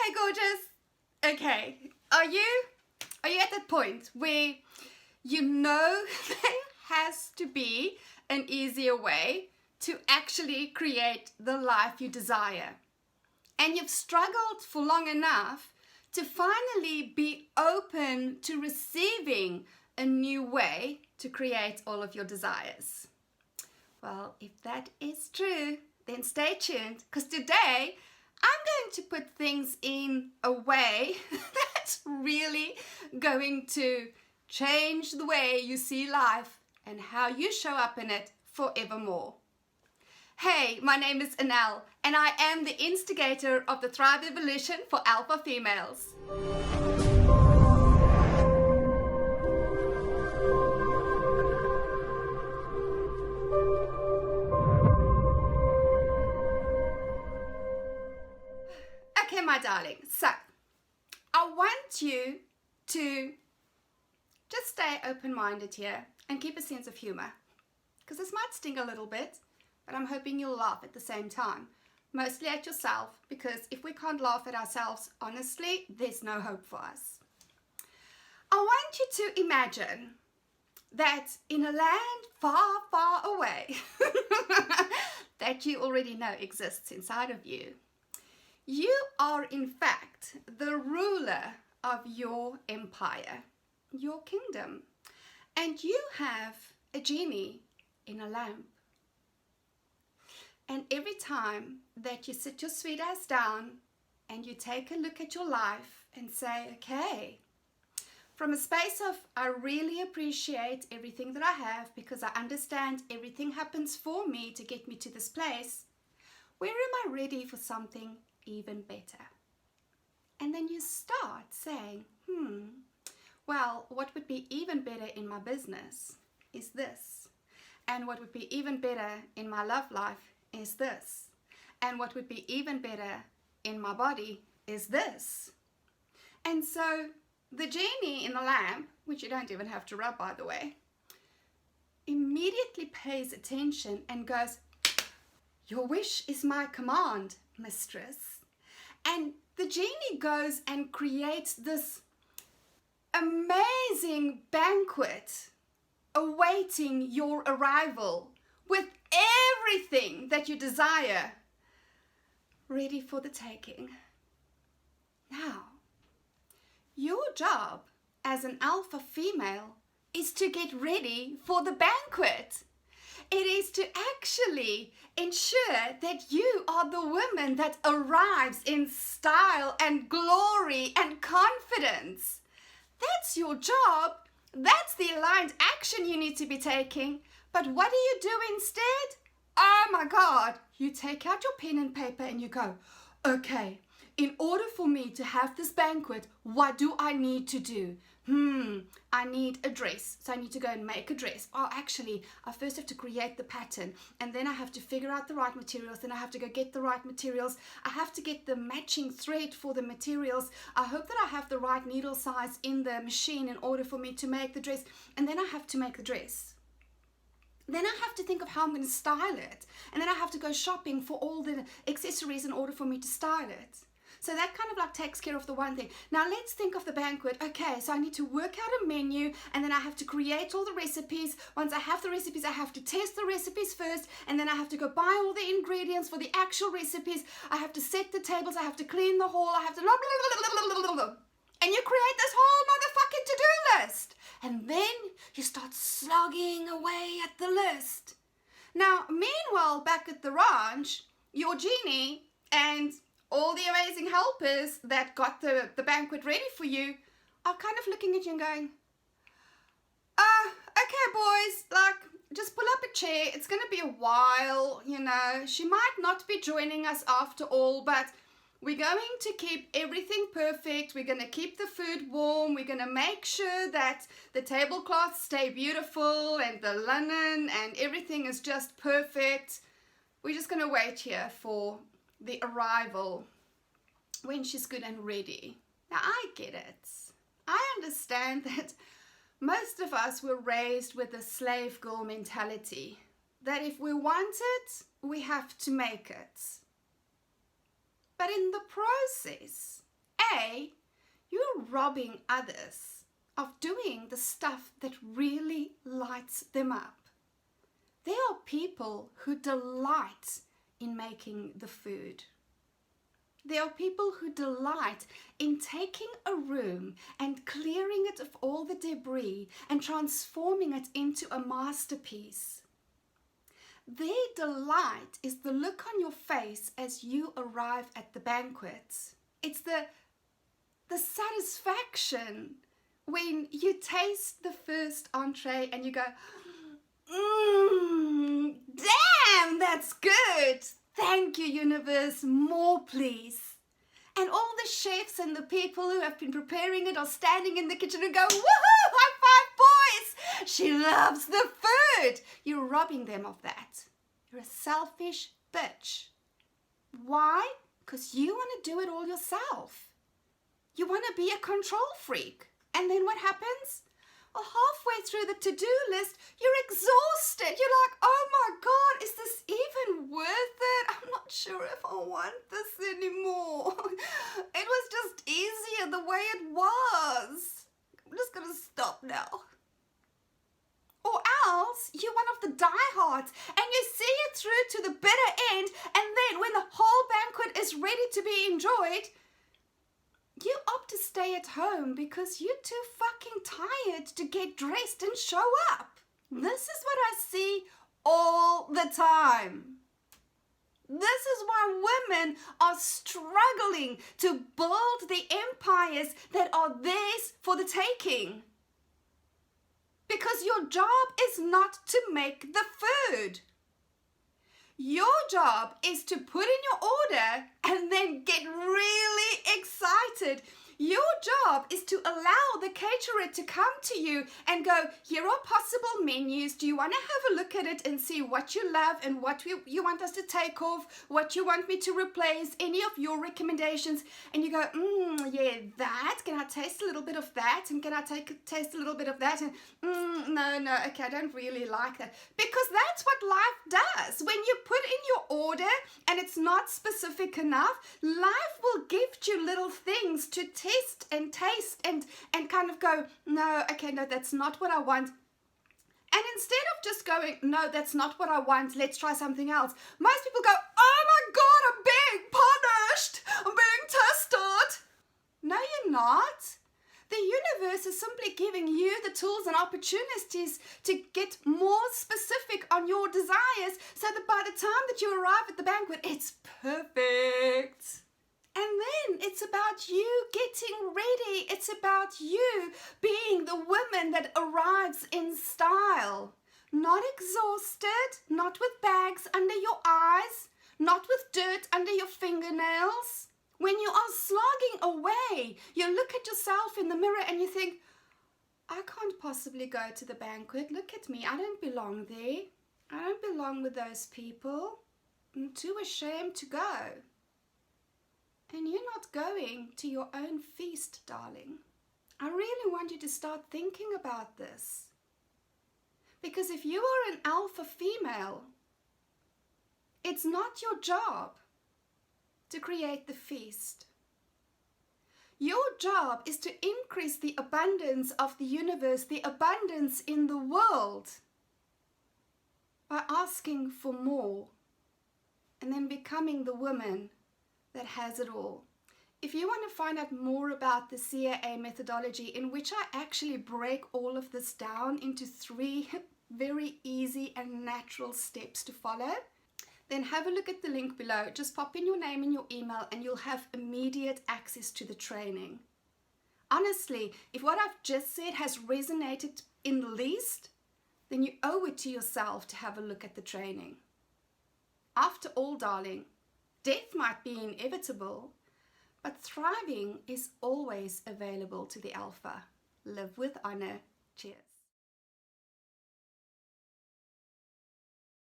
Hey gorgeous. Okay, are you at that point where you know there has to be an easier way to actually create the life you desire? And you've struggled for long enough to finally be open to receiving a new way to create all of your desires. Well, if that is true, then stay tuned, because today I'm going to put things in a way that's really going to change the way you see life and how you show up in it forevermore. Hey, my name is Elle, and I am the instigator of the Thrive Evolution for Alpha Females. Okay, my darling, so I want you to just stay open-minded here and keep a sense of humor, because this might sting a little bit, but I'm hoping you'll laugh at the same time, mostly at yourself, because if we can't laugh at ourselves, honestly, there's no hope for us. I want you to imagine that in a land far, far away that you already know exists inside of you, you are in fact the ruler of your empire, your kingdom, and you have a genie in a lamp. And every time that you sit your sweet ass down and you take a look at your life and say, okay, from a space of I really appreciate everything that I have because I understand everything happens for me to get me to this place, where am I ready for something even better? And then you start saying, well, what would be even better in my business is this. And what would be even better in my love life is this. And what would be even better in my body is this. And so the genie in the lamp, which you don't even have to rub, by the way, immediately pays attention and goes, your wish is my command, mistress. And the genie goes and creates this amazing banquet awaiting your arrival with everything that you desire ready for the taking. Now, your job as an alpha female is to get ready for the banquet. It is to actually ensure that you are the woman that arrives in style and glory and confidence. That's your job. That's the aligned action you need to be taking. But what do you do instead? Oh my God. You take out your pen and paper and you go, okay, in order for me to have this banquet, what do I need to do? I need a dress, so I need to go and make a dress. Oh, actually, I first have to create the pattern, and then I have to figure out the right materials, then I have to go get the right materials. I have to get the matching thread for the materials. I hope that I have the right needle size in the machine in order for me to make the dress, and then I have to make the dress. Then I have to think of how I'm going to style it, and then I have to go shopping for all the accessories in order for me to style it. So that kind of like takes care of the one thing. Now let's think of the banquet. Okay, so I need to work out a menu, and then I have to create all the recipes. Once I have the recipes, I have to test the recipes first, and then I have to go buy all the ingredients for the actual recipes. I have to set the tables, I have to clean the hall, I have to blah, blah, blah, blah, blah. And you create this whole motherfucking to-do list. And then you start slogging away at the list. Now, meanwhile, back at the ranch, your genie and all the amazing helpers that got the banquet ready for you are kind of looking at you and going, okay boys, like, just pull up a chair. It's going to be a while, you know. She might not be joining us after all, but we're going to keep everything perfect. We're going to keep the food warm. We're going to make sure that the tablecloths stay beautiful and the linen and everything is just perfect. We're just going to wait here for the arrival when she's good and ready. Now, I get it. I understand that most of us were raised with a slave girl mentality, that if we want it, we have to make it. But in the process, you're robbing others of doing the stuff that really lights them up. There are people who delight in making the food. There are people who delight in taking a room and clearing it of all the debris and transforming it into a masterpiece. Their delight is the look on your face as you arrive at the banquet. It's the satisfaction when you taste the first entree and you go, damn, that's good. Thank you, universe, more please. And all the chefs and the people who have been preparing it are standing in the kitchen and go, woohoo, high five, boys. She loves the food. You're robbing them of that. You're a selfish bitch. Why? Because you want to do it all yourself. You want to be a control freak. And then what happens? Well, halfway through the to-do list, you're exhausted. You're like, oh my God, is this even worth it? I'm not sure if I want this anymore. It was just easier the way it was. I'm just going to stop now. Or else you're one of the diehards and you see it through to the bitter end, and then when the whole banquet is ready to be enjoyed, you opt to stay at home because you're too fucking tired to get dressed and show up. This is what I see all the time. This is why women are struggling to build the empires that are theirs for the taking. Because your job is not to make the food. Your job is to put in your order and then get really excited. Your job is to allow the caterer to come to you and go, here are possible menus. Do you want to have a look at it and see what you love and what you want us to take off, what you want me to replace, any of your recommendations? And you go, yeah, that. Can I taste a little bit of that? And can I taste a little bit of that? And no, okay, I don't really like that. Because that's what life does. When you put in your order and it's not specific enough, life will gift you little things to test and taste and kind of go, no, okay, no, that's not what I want. And instead of just going, no, that's not what I want, let's try something else, most people go, oh my God, I'm being punished, I'm being tested. No, you're not. The universe is simply giving you the tools and opportunities to get more specific on your desires so that by the time that you arrive at the banquet, it's perfect. And then it's about you getting ready. It's about you being the woman that arrives in style. Not exhausted, not with bags under your eyes, not with dirt under your fingernails. When you are slogging away, you look at yourself in the mirror and you think, I can't possibly go to the banquet. Look at me. I don't belong there. I don't belong with those people. I'm too ashamed to go. And you're not going to your own feast, darling. I really want you to start thinking about this. Because if you are an alpha female, it's not your job to create the feast. Your job is to increase the abundance of the universe, the abundance in the world, by asking for more and then becoming the woman that has it all. If you want to find out more about the CIA methodology, in which I actually break all of this down into 3 very easy and natural steps to follow, then have a look at the link below. Just pop in your name and your email and you'll have immediate access to the training. Honestly, if what I've just said has resonated in the least, then you owe it to yourself to have a look at the training. After all, darling, death might be inevitable, but thriving is always available to the alpha. Live with honor. Cheers.